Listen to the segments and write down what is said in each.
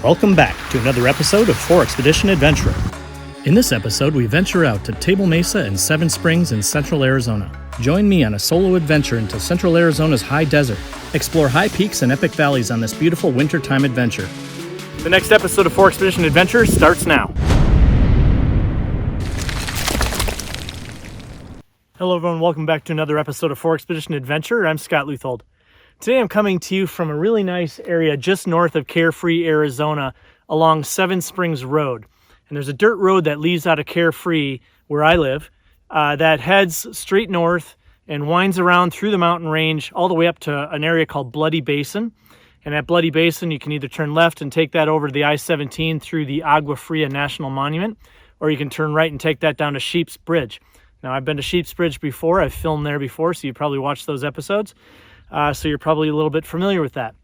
Welcome back to another episode of 4Expedition Adventure. In this episode, we venture out to Table Mesa and Seven Springs in central Arizona. Join me on a solo adventure into central Arizona's high desert. Explore high peaks and epic valleys on this beautiful wintertime adventure. The next episode of 4Expedition Adventure starts now. Hello everyone, welcome back to another episode of 4Expedition Adventure. I'm Scott Leuthold. Today I'm coming to you from a really nice area just north of Carefree, Arizona, along Seven Springs Road. And there's a dirt road that leads out of Carefree, where I live, that heads straight north and winds around through the mountain range all the way up to an area called Bloody Basin. And at Bloody Basin, you can either turn left and take that over to the I-17 through the Agua Fria National Monument, or you can turn right and take that down to Sheep's Bridge. Now, I've been to Sheep's Bridge before. I've filmed there before, so you probably watched those episodes. So you're probably a little bit familiar with that.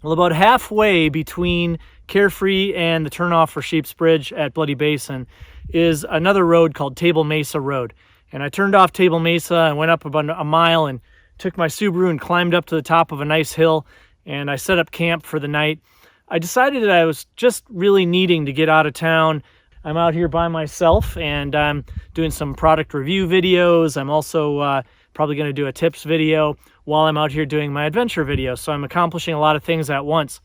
Well, about halfway between Carefree and the turnoff for Sheep's Bridge at Bloody Basin is another road called Table Mesa Road. And I turned off Table Mesa and went up about a mile and took my Subaru and climbed up to the top of a nice hill, and I set up camp for the night. I decided that I was just really needing to get out of town. I'm out here by myself, and I'm doing some product review videos. I'm also probably going to do a tips video while I'm out here doing my adventure video. So I'm accomplishing a lot of things at once.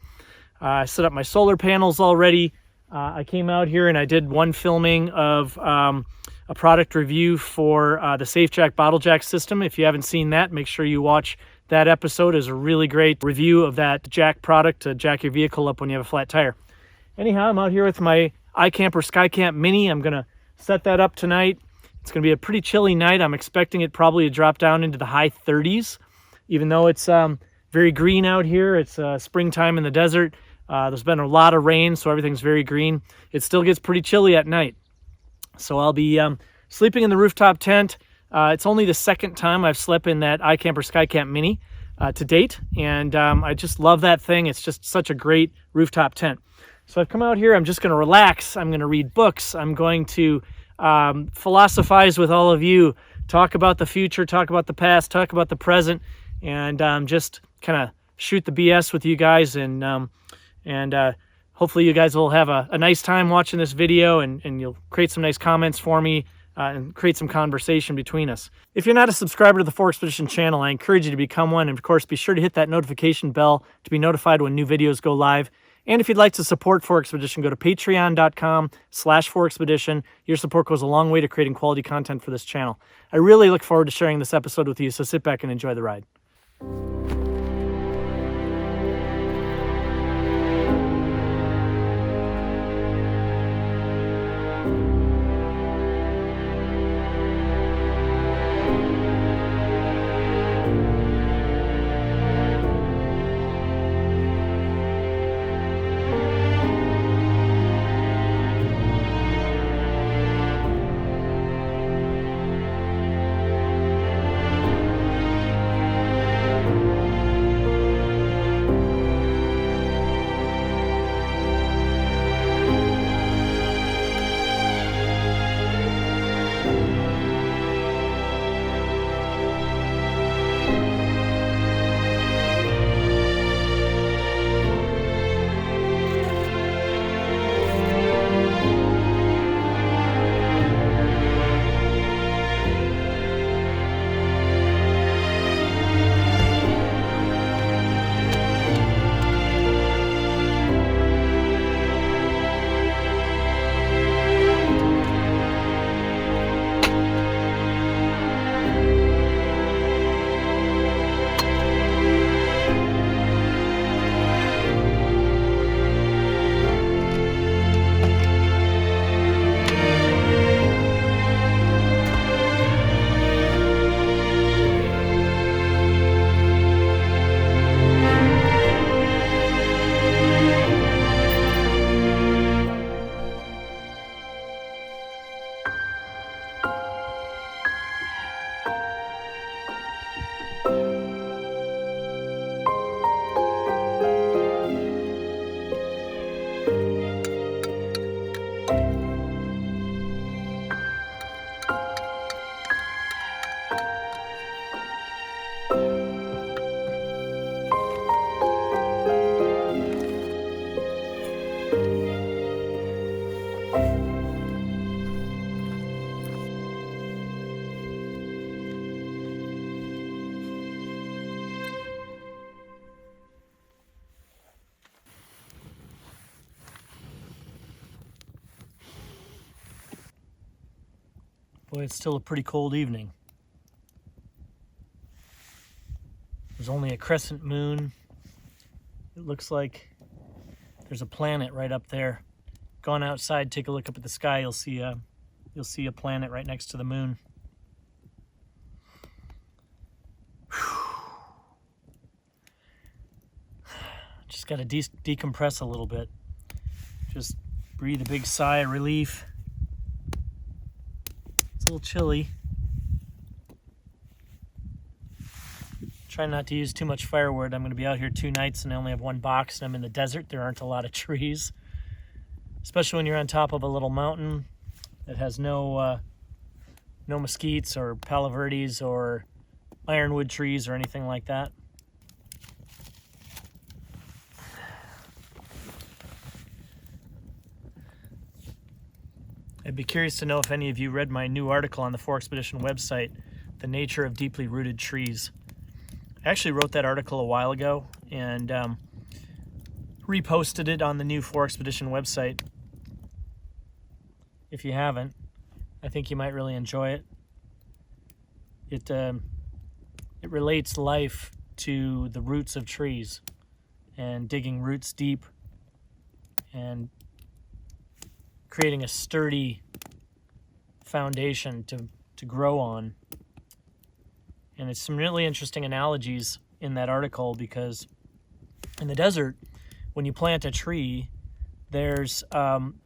I set up my solar panels already. I came out here and I did one filming of a product review for the Safe Jack Bottle Jack system. If you haven't seen that, make sure you watch that episode. It's a really great review of that jack product to jack your vehicle up when you have a flat tire. Anyhow, I'm out here with my iCamper SkyCamp Mini. I'm going to set that up tonight. It's going to be a pretty chilly night. I'm expecting it probably to drop down into the high 30s, even though it's very green out here. It's springtime in the desert. There's been a lot of rain, so everything's very green. It still gets pretty chilly at night. So I'll be sleeping in the rooftop tent. It's only the second time I've slept in that iCamper SkyCamp Mini to date, and I just love that thing. It's just such a great rooftop tent. So I've come out here. I'm just going to relax. I'm going to read books. I'm going to philosophize with all of you, talk about the future, talk about the past, talk about the present, and just kind of shoot the BS with you guys, and hopefully you guys will have a nice time watching this video, and you'll create some nice comments for me and create some conversation between us. If you're not a subscriber to the 4Expedition channel, I encourage you to become one, and of course be sure to hit that notification bell to be notified when new videos go live. And if you'd like to support 4Expedition, go to patreon.com/4Expedition. Your support goes a long way to creating quality content for this channel. I really look forward to sharing this episode with you, so sit back and enjoy the ride. Boy, it's still a pretty cold evening. There's only a crescent moon. It looks like there's a planet right up there. Go on outside, take a look up at the sky. You'll see a planet right next to the moon. Just got to decompress a little bit. Just breathe a big sigh of relief. It's a little chilly. Try not to use too much firewood. I'm going to be out here 2 nights and I only have 1 box, and I'm in the desert. There aren't a lot of trees, especially when you're on top of a little mountain that has no mesquites or palo verdes or ironwood trees or anything like that. I'd be curious to know if any of you read my new article on the 4Expedition website, The Nature of Deeply Rooted Trees. I actually wrote that article a while ago and reposted it on the new 4Expedition website. If you haven't, I think you might really enjoy it. It relates life to the roots of trees and digging roots deep and creating a sturdy foundation to grow on. And it's some really interesting analogies in that article, because in the desert, when you plant a tree, there's,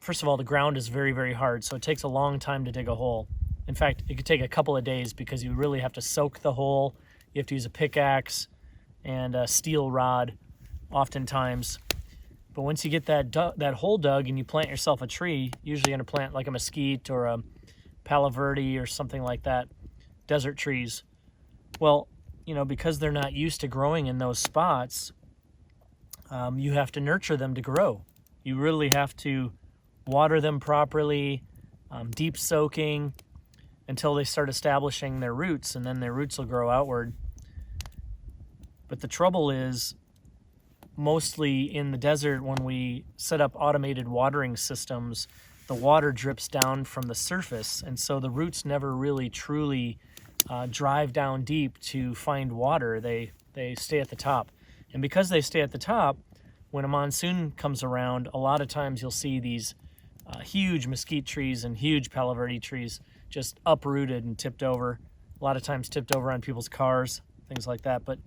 first of all, the ground is very, very hard, so it takes a long time to dig a hole. In fact, it could take a couple of days because you really have to soak the hole. You have to use a pickaxe and a steel rod oftentimes. But once you get that hole dug and you plant yourself a tree, usually you're going to plant like a mesquite or a palo verde or something like that, desert trees. Well, you know, because they're not used to growing in those spots, you have to nurture them to grow. You really have to water them properly, deep soaking, until they start establishing their roots, and then their roots will grow outward. But the trouble is, mostly in the desert, when we set up automated watering systems, the water drips down from the surface, and so the roots never really truly drive down deep to find water. They stay at the top. And because they stay at the top, when a monsoon comes around, a lot of times you'll see these huge mesquite trees and huge palo verde trees just uprooted and tipped over. A lot of times tipped over on people's cars, things like that. But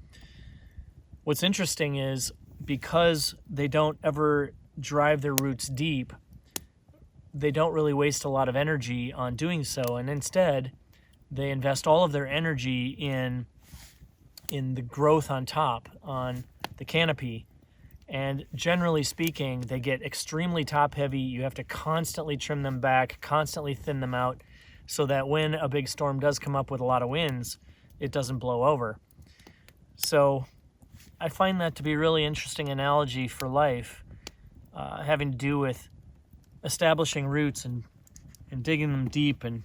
what's interesting is, because they don't ever drive their roots deep, they don't really waste a lot of energy on doing so. And instead, they invest all of their energy in the growth on top, on the canopy. And generally speaking, they get extremely top heavy. You have to constantly trim them back, constantly thin them out, so that when a big storm does come up with a lot of winds, it doesn't blow over. So I find that to be a really interesting analogy for life, having to do with establishing roots and digging them deep and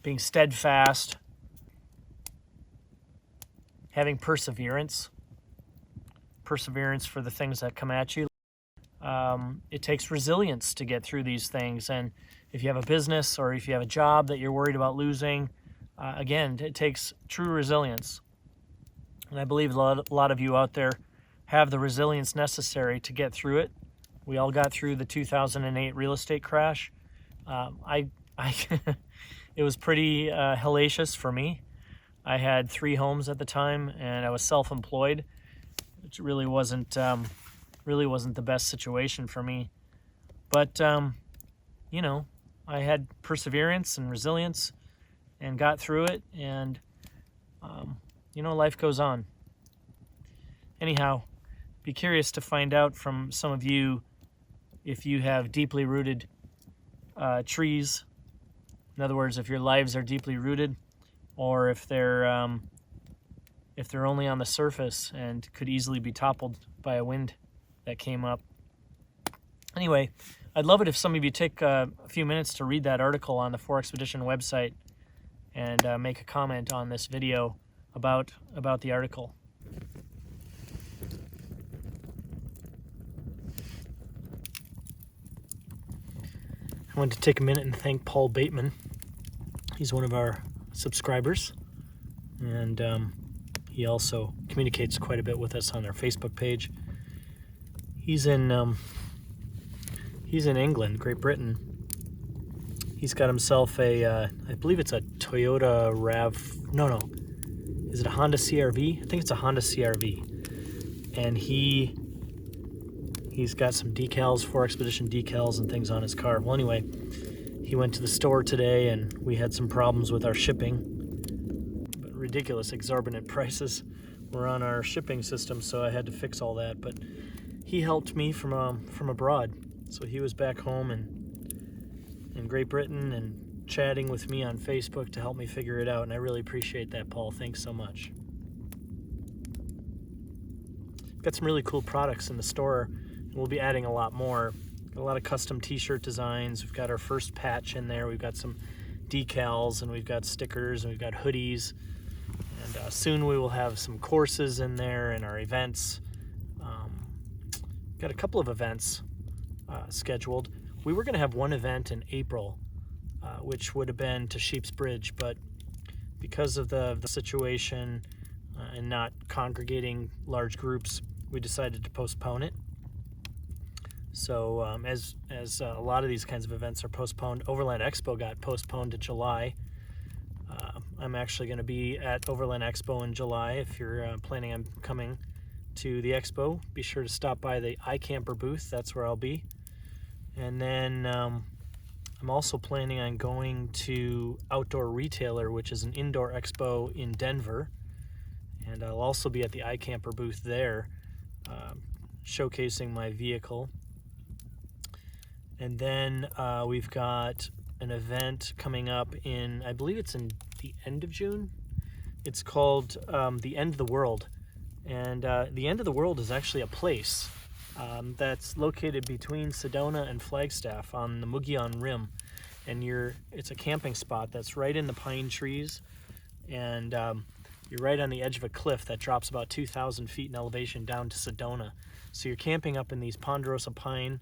being steadfast, having perseverance for the things that come at you. It takes resilience to get through these things. And if you have a business or if you have a job that you're worried about losing, again, it takes true resilience. And I believe a lot of you out there have the resilience necessary to get through it. We all got through the 2008 real estate crash. It was pretty hellacious for me. I had 3 homes at the time, and I was self-employed, which really wasn't the best situation for me. But you know, I had perseverance and resilience, and got through it, and you know, life goes on. Anyhow, be curious to find out from some of you if you have deeply rooted trees. In other words, if your lives are deeply rooted, or if they're only on the surface and could easily be toppled by a wind that came up. Anyway, I'd love it if some of you take a few minutes to read that article on the 4Expedition website and make a comment on this video about the article. I want to take a minute and thank Paul Bateman. He's one of our subscribers, and he also communicates quite a bit with us on our Facebook page. He's in England, Great Britain. He's got himself a, I believe it's a Toyota no, is it a Honda CRV? I think it's a Honda CRV. And he's got some decals, 4Expedition decals and things on his car. Well, anyway, he went to the store today and we had some problems with our shipping. But ridiculous, exorbitant prices were on our shipping system, so I had to fix all that. But he helped me from abroad. So he was back home in Great Britain and chatting with me on Facebook to help me figure it out, and I really appreciate that, Paul. Thanks so much. Got some really cool products in the store, and we'll be adding a lot more. Got a lot of custom t-shirt designs. We've got our first patch in there. We've got some decals, and we've got stickers, and we've got hoodies. And soon we will have some courses in there and our events. Got a couple of events scheduled. We were going to have one event in April, which would have been to Sheep's Bridge, but because of the situation and not congregating large groups, we decided to postpone it. So as a lot of these kinds of events are postponed, Overland Expo got postponed to July. I'm actually going to be at Overland Expo in July. If you're planning on coming to the expo, be sure to stop by the iCamper booth. That's where I'll be. And then I'm also planning on going to Outdoor Retailer, which is an indoor expo in Denver. And I'll also be at the iCamper booth there, showcasing my vehicle. And then we've got an event coming up in, I believe it's in the end of June. It's called The End of the World. And The End of the World is actually a place that's located between Sedona and Flagstaff on the Mogollon Rim. And it's a camping spot that's right in the pine trees. And you're right on the edge of a cliff that drops about 2,000 feet in elevation down to Sedona. So you're camping up in these ponderosa pine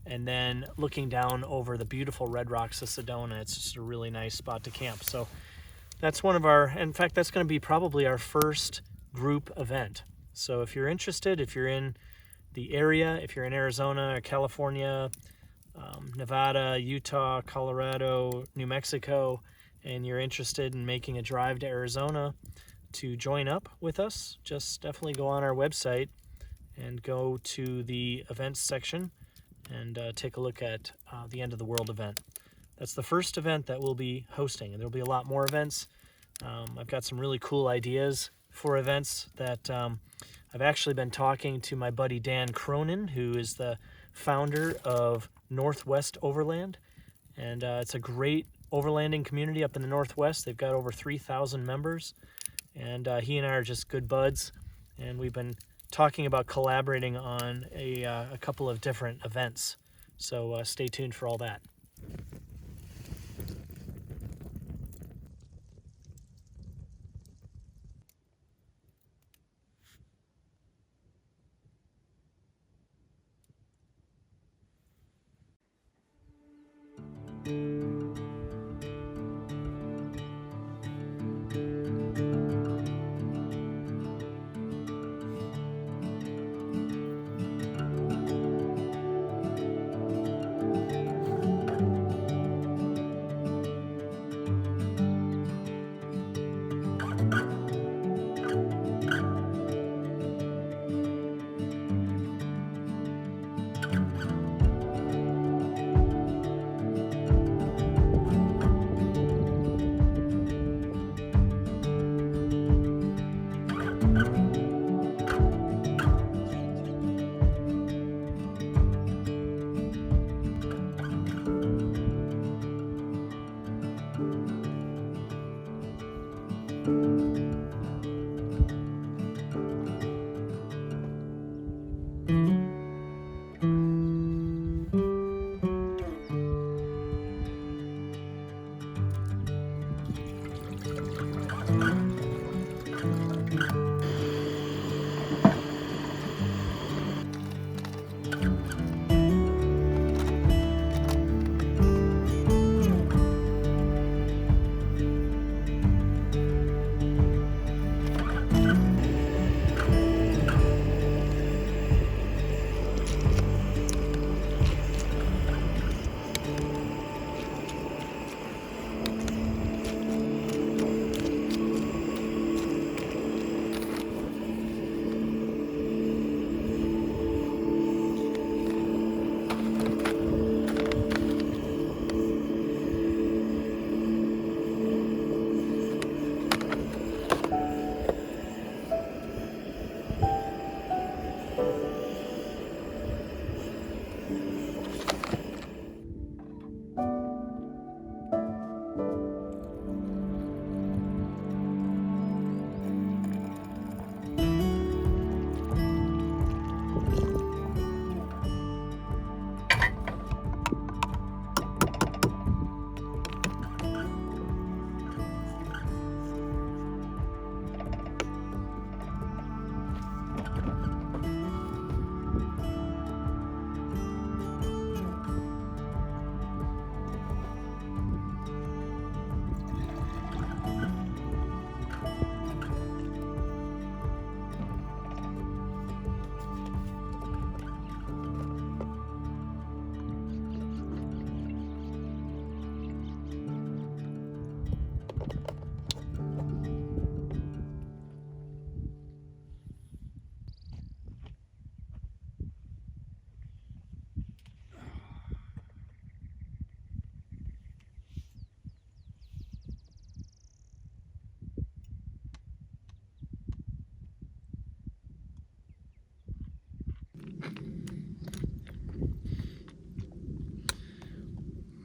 and then looking down over the beautiful red rocks of Sedona. It's just a really nice spot to camp. So that's in fact, that's going to be probably our first group event. So if you're interested, if you're in the area, if you're in Arizona or California, Nevada, Utah, Colorado, New Mexico, and you're interested in making a drive to Arizona to join up with us, just definitely go on our website and go to the events section and take a look at the End of the World event. That's the first event that we'll be hosting, and there'll be a lot more events. I've got some really cool ideas for events that I've actually been talking to my buddy Dan Cronin, who is the founder of Northwest Overland. And it's a great overlanding community up in the Northwest. They've got over 3,000 members. And he and I are just good buds. And we've been talking about collaborating on a couple of different events. So stay tuned for all that.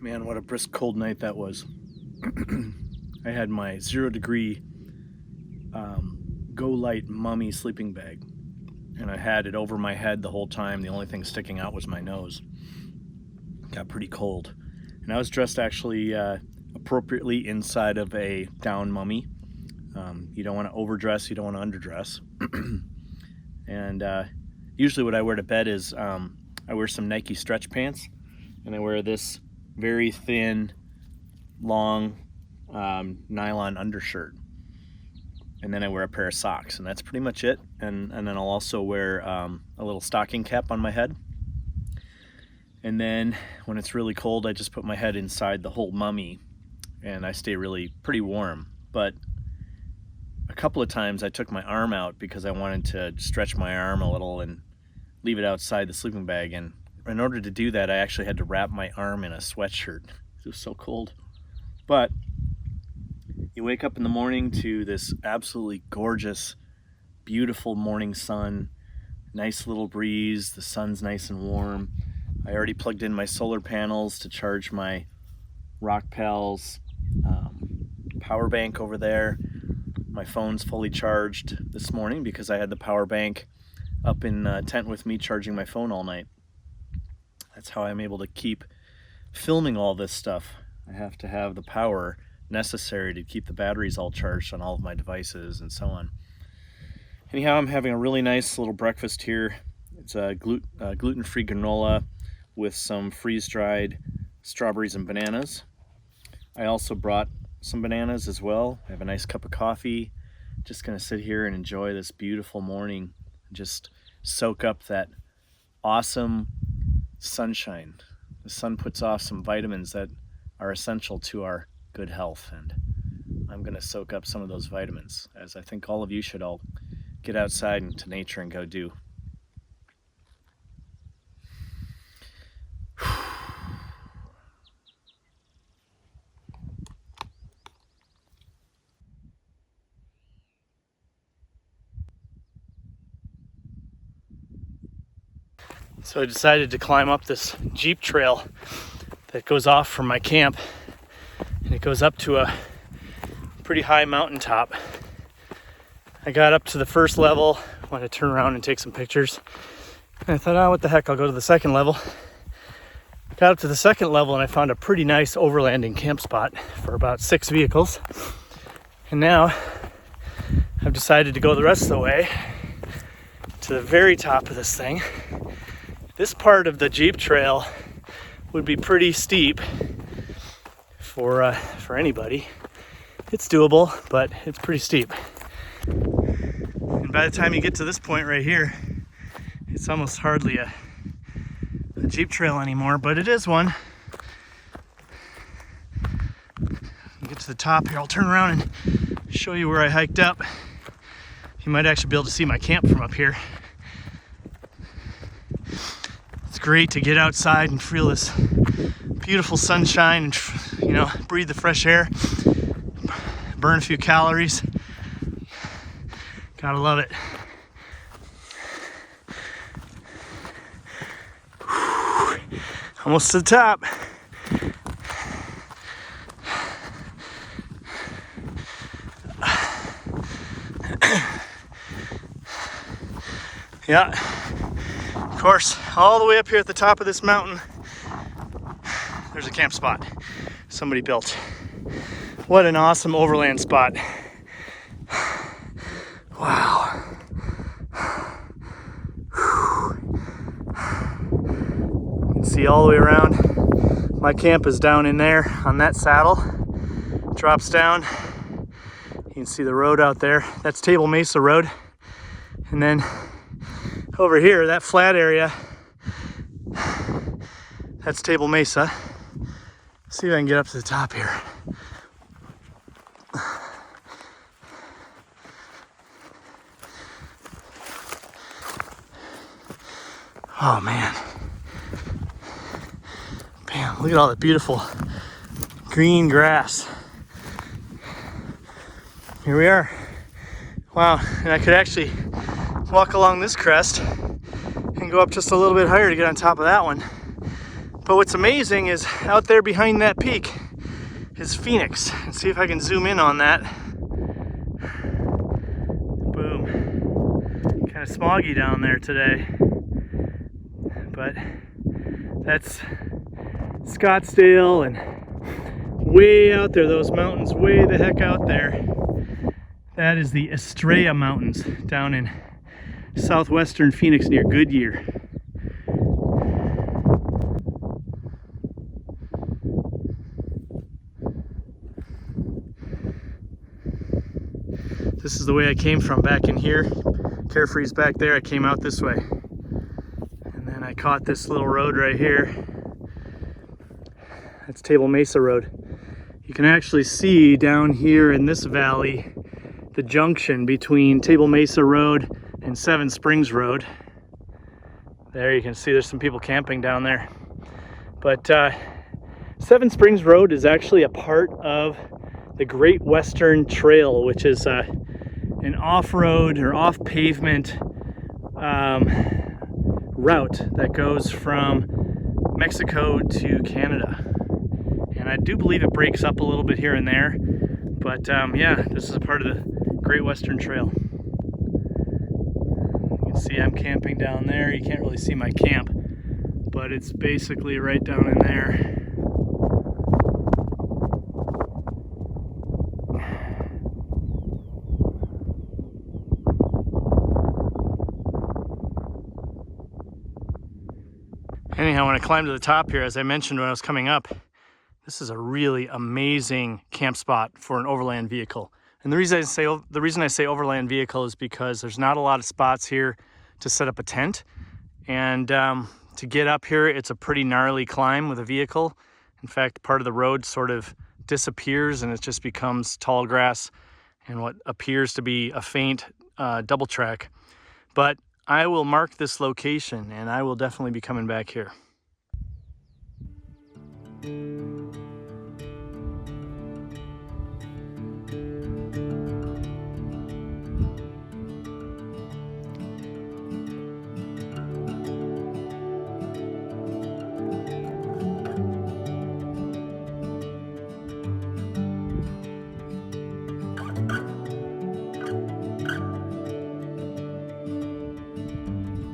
Man, what a brisk cold night that was. I had my 0 degree Go Light Mummy sleeping bag, and I had it over my head the whole time. The only thing sticking out was my nose. Got pretty cold, and I was dressed actually appropriately inside of a down mummy. You don't want to overdress, you don't want to underdress. And usually what I wear to bed is I wear some Nike stretch pants, and I wear this very thin, long nylon undershirt, and then I wear a pair of socks, and that's pretty much it. And then I'll also wear a little stocking cap on my head. And then when it's really cold, I just put my head inside the whole mummy, and I stay pretty warm. But a couple of times I took my arm out because I wanted to stretch my arm a little and leave it outside the sleeping bag, and in order to do that, I actually had to wrap my arm in a sweatshirt. It was so cold. But you wake up in the morning to this absolutely gorgeous, beautiful morning sun, nice little breeze, the sun's nice and warm. I already plugged in my solar panels to charge my Rock Pals power bank over there. My phone's fully charged this morning because I had the power bank up in tent with me charging my phone all night. That's how I'm able to keep filming all this stuff. I have to have the power necessary to keep the batteries all charged on all of my devices and so on. Anyhow, I'm having a really nice little breakfast here. It's a gluten-free granola with some freeze-dried strawberries and bananas. I also brought some bananas as well. I have a nice cup of coffee. Just gonna sit here and enjoy this beautiful morning. Just soak up that awesome sunshine. The sun puts off some vitamins that are essential to our good health, and I'm gonna soak up some of those vitamins, as I think all of you should all get outside into nature and go do. So I decided to climb up this Jeep trail that goes off from my camp, and it goes up to a pretty high mountaintop. I got up to the first level, wanted to turn around and take some pictures, and I thought, oh, what the heck, I'll go to the second level. Got up to the second level and I found a pretty nice overlanding camp spot for about 6 vehicles, and now I've decided to go the rest of the way to the very top of this thing. This part of the Jeep trail would be pretty steep for anybody. It's doable, but it's pretty steep. And by the time you get to this point right here, it's almost hardly a Jeep trail anymore, but it is one. You get to the top here, I'll turn around and show you where I hiked up. You might actually be able to see my camp from up here. It's great to get outside and feel this beautiful sunshine and, breathe the fresh air, burn a few calories. Gotta love it. Almost to the top. Yeah, of course, all the way up here at the top of this mountain, there's a camp spot somebody built. What an awesome overland spot. Wow. You can see all the way around. My camp is down in there on that saddle. Drops down. You can see the road out there. That's Table Mesa Road. And then over here, that flat area, that's Table Mesa. See if I can get up to the top here. Oh man. Bam, look at all the beautiful green grass. Here we are. Wow, and I could actually walk along this crest and go up just a little bit higher to get on top of that one. But what's amazing is out there behind that peak is Phoenix. Let's see if I can zoom in on that. Boom. Kind of smoggy down there today. But that's Scottsdale, and way out there, those mountains way the heck out there. That is the Estrella Mountains down in southwestern Phoenix near Goodyear. This is the way I came from back in here. Carefree's back there. I came out this way. And then I caught this little road right here. That's Table Mesa Road. You can actually see down here in this valley the junction between Table Mesa Road and Seven Springs Road. There you can see there's some people camping down there. But Seven Springs Road is actually a part of the Great Western Trail, which is an off-road or off-pavement route that goes from Mexico to Canada. And I do believe it breaks up a little bit here and there, but yeah, this is a part of the Great Western Trail. You can see I'm camping down there. You can't really see my camp, but it's basically right down in there. Anyhow, when I climbed to the top here, as I mentioned when I was coming up, this is a really amazing camp spot for an overland vehicle. And the reason I say overland vehicle is because there's not a lot of spots here to set up a tent. And to get up here, it's a pretty gnarly climb with a vehicle. In fact, part of the road sort of disappears and it just becomes tall grass and what appears to be a faint double track. But I will mark this location and I will definitely be coming back here.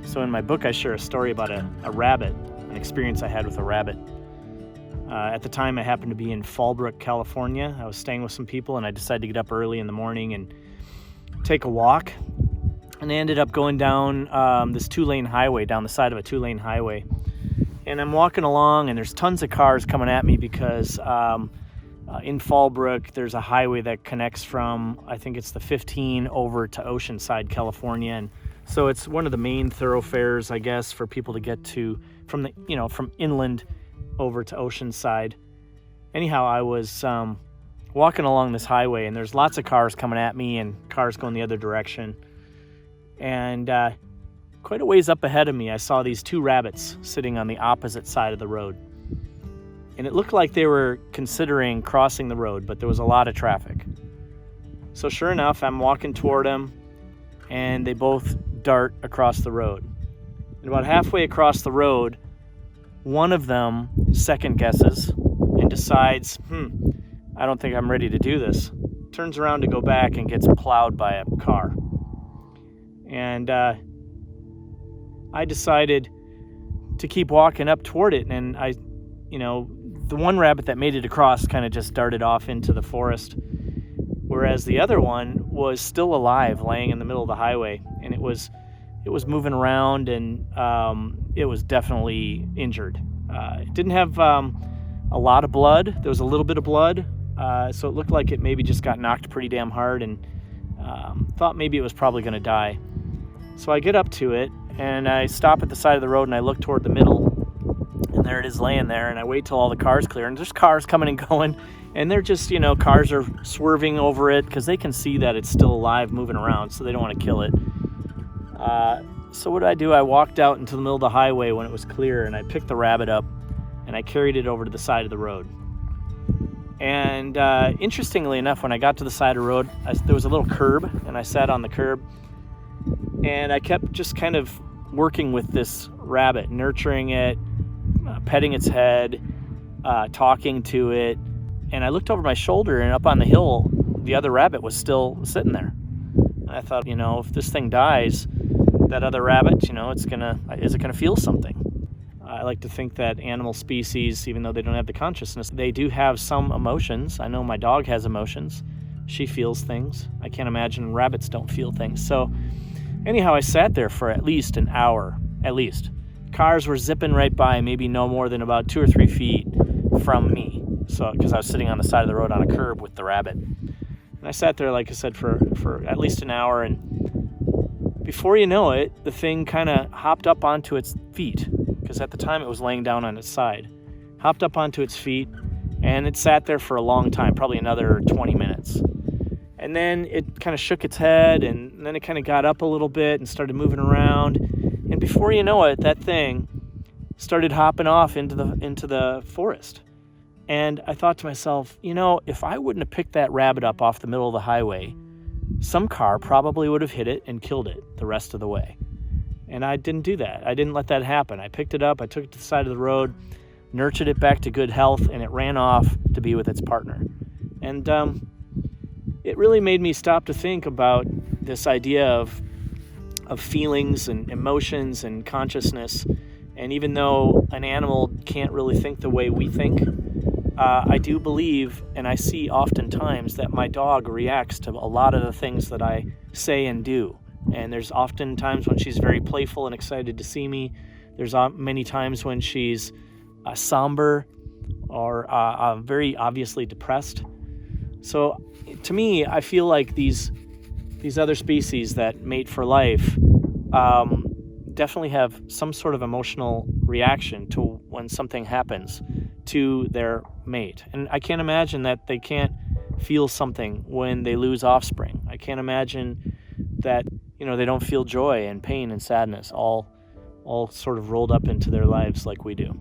So in my book, I share a story about a rabbit, an experience I had with a rabbit. At the time, I happened to be in Fallbrook, California. I was staying with some people, and I decided to get up early in the morning and take a walk. And I ended up going down this two-lane highway, down the side of a two-lane highway. And I'm walking along, and there's tons of cars coming at me because in Fallbrook, there's a highway that connects from, I think it's the 15 over to Oceanside, California. And so it's one of the main thoroughfares, I guess, for people to get to from from inland over to Oceanside. Anyhow, I was walking along this highway, and there's lots of cars coming at me and cars going the other direction. And quite a ways up ahead of me, I saw these two rabbits sitting on the opposite side of the road. And it looked like they were considering crossing the road, but there was a lot of traffic. So sure enough, I'm walking toward them, and they both dart across the road. And about halfway across the road, one of them second guesses and decides, I don't think I'm ready to do this. Turns around to go back and gets plowed by a car. And I decided to keep walking up toward it. And the one rabbit that made it across kind of just darted off into the forest, whereas the other one was still alive, laying in the middle of the highway. And it was moving around, and it was definitely injured. It didn't have a lot of blood. There was a little bit of blood, so it looked like it maybe just got knocked pretty damn hard, and thought maybe it was probably going to die. So I get up to it, and I stop at the side of the road, and I look toward the middle, and there it is laying there, and I wait till all the cars clear, and there's cars coming and going, and they're just, cars are swerving over it because they can see that it's still alive, moving around, so they don't want to kill it. So what did? I walked out into the middle of the highway when it was clear, and I picked the rabbit up and I carried it over to the side of the road. And interestingly enough, when I got to the side of the road, there was a little curb, and I sat on the curb, and I kept just kind of working with this rabbit, nurturing it, petting its head, talking to it. And I looked over my shoulder, and up on the hill, the other rabbit was still sitting there. And I thought, if this thing dies, that other rabbit, is it gonna feel something? I like to think that animal species, even though they don't have the consciousness, they do have some emotions. I know my dog has emotions. She feels things. I can't imagine rabbits don't feel things. So anyhow, I sat there for at least an hour, at least. Cars were zipping right by, maybe no more than about 2 or 3 feet from me. So, because I was sitting on the side of the road on a curb with the rabbit. And I sat there, like I said, for at least an hour, and before you know it, the thing kind of hopped up onto its feet, because at the time it was laying down on its side. Hopped up onto its feet, and it sat there for a long time, probably another 20 minutes. And then it kind of shook its head, and then it kind of got up a little bit and started moving around. And before you know it, that thing started hopping off into the forest. And I thought to myself, if I wouldn't have picked that rabbit up off the middle of the highway, some car probably would have hit it and killed it the rest of the way. And I didn't do that. I didn't let that happen. I picked it up, I took it to the side of the road, nurtured it back to good health, and it ran off to be with its partner. And it really made me stop to think about this idea of feelings and emotions and consciousness. And even though an animal can't really think the way we think, I do believe, and I see oftentimes, that my dog reacts to a lot of the things that I say and do. And there's often times when she's very playful and excited to see me. There's many times when she's somber or very obviously depressed. So to me, I feel like these other species that mate for life definitely have some sort of emotional reaction to when something happens to their mate. And I can't imagine that they can't feel something when they lose offspring. I can't imagine that, they don't feel joy and pain and sadness all sort of rolled up into their lives like we do.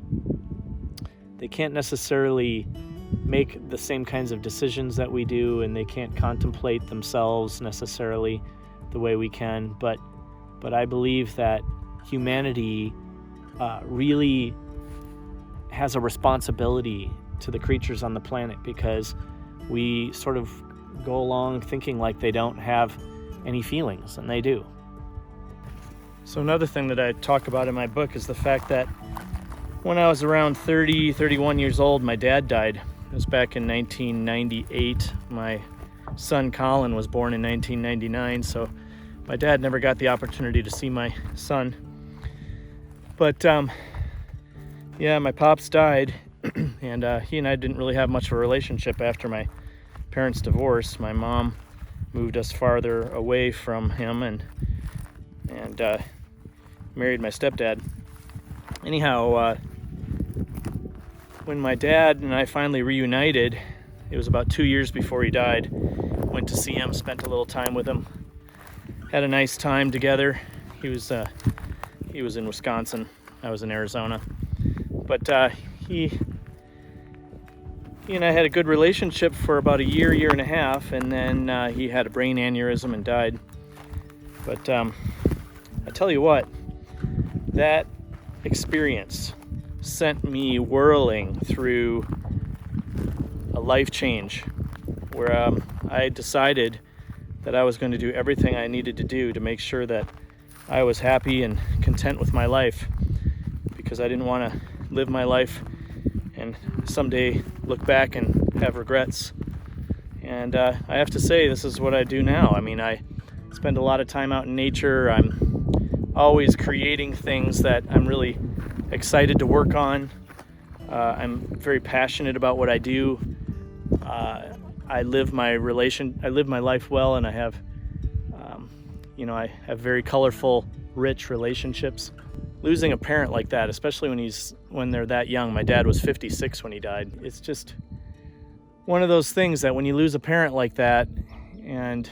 They can't necessarily make the same kinds of decisions that we do, and they can't contemplate themselves necessarily the way we can, but I believe that humanity really has a responsibility to the creatures on the planet, because we sort of go along thinking like they don't have any feelings, and they do. So another thing that I talk about in my book is the fact that when I was around 31 years old, my dad died. It was back in 1998. My son Colin was born in 1999, so my dad never got the opportunity to see my son. But my pops died, and he and I didn't really have much of a relationship after my parents' divorce. My mom moved us farther away from him and married my stepdad. Anyhow, when my dad and I finally reunited, it was about 2 years before he died. Went to see him, spent a little time with him, had a nice time together. He was in Wisconsin, I was in Arizona, but he and I had a good relationship for about a year and a half, and then he had a brain aneurysm and died. But I tell you what, that experience sent me whirling through a life change where I decided that I was going to do everything I needed to do to make sure that I was happy and content with my life, because I didn't want to live my life and someday look back and have regrets. And I have to say, this is what I do now. I mean, I spend a lot of time out in nature. I'm always creating things that I'm really excited to work on. I'm very passionate about what I do. I live my life well, and I have very colorful, rich relationships. Losing a parent like that, especially when they're that young — my dad was 56 when he died — it's just one of those things that when you lose a parent like that, and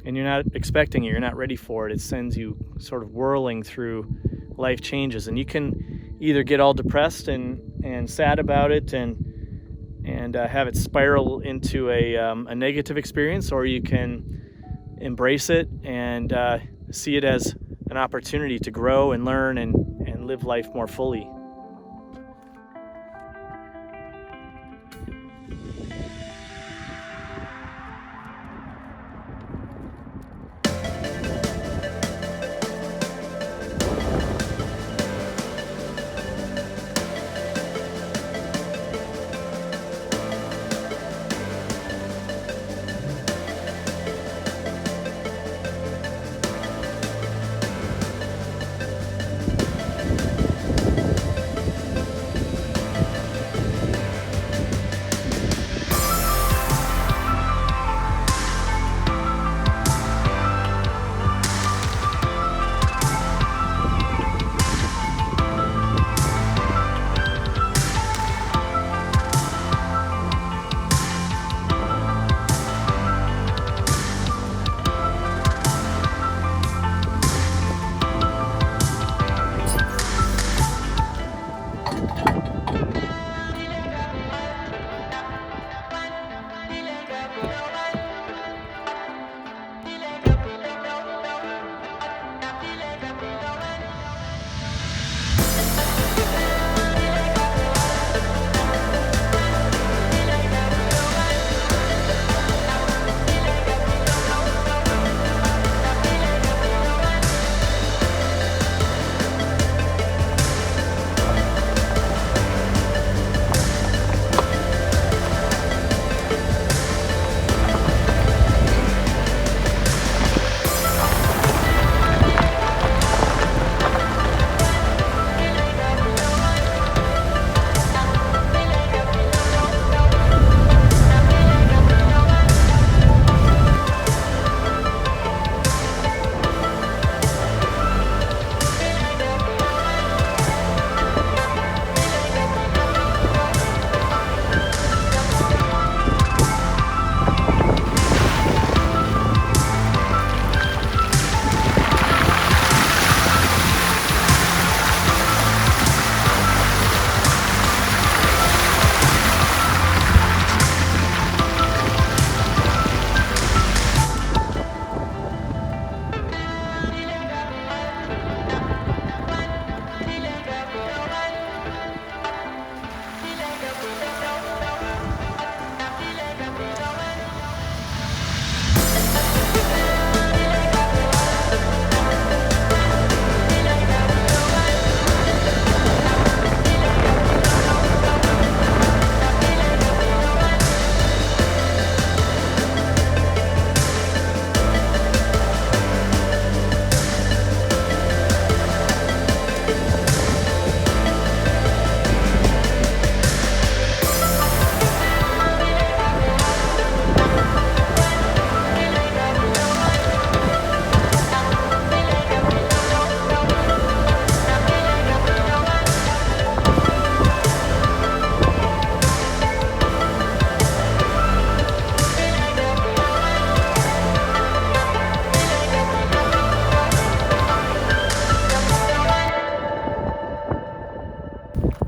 you're not expecting it, you're not ready for it, it sends you sort of whirling through life changes, and you can either get all depressed and sad about it and have it spiral into a negative experience, or you can embrace it and see it as an opportunity to grow and learn and live life more fully.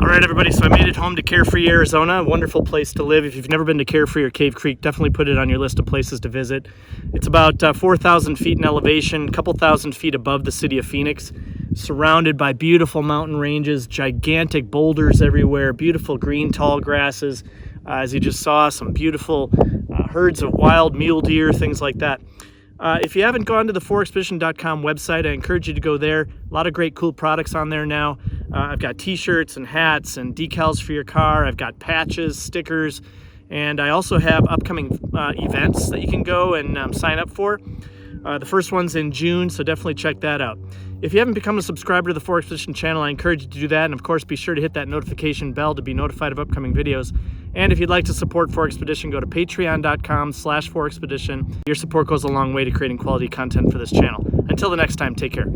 Alright everybody, so I made it home to Carefree, Arizona. A wonderful place to live. If you've never been to Carefree or Cave Creek, definitely put it on your list of places to visit. It's about 4,000 feet in elevation, a couple thousand feet above the city of Phoenix, surrounded by beautiful mountain ranges, gigantic boulders everywhere, beautiful green tall grasses. As you just saw, some beautiful herds of wild mule deer, things like that. If you haven't gone to the 4expedition.com website, I encourage you to go there. A lot of great cool products on there now. I've got t-shirts and hats and decals for your car. I've got patches, stickers, and I also have upcoming events that you can go and sign up for. The first one's in June, so definitely check that out. If you haven't become a subscriber to the 4Expedition channel, I encourage you to do that, and of course be sure to hit that notification bell to be notified of upcoming videos. And if you'd like to support 4Expedition, go to patreon.com/4Expedition. Your support goes a long way to creating quality content for this channel. Until the next time, take care.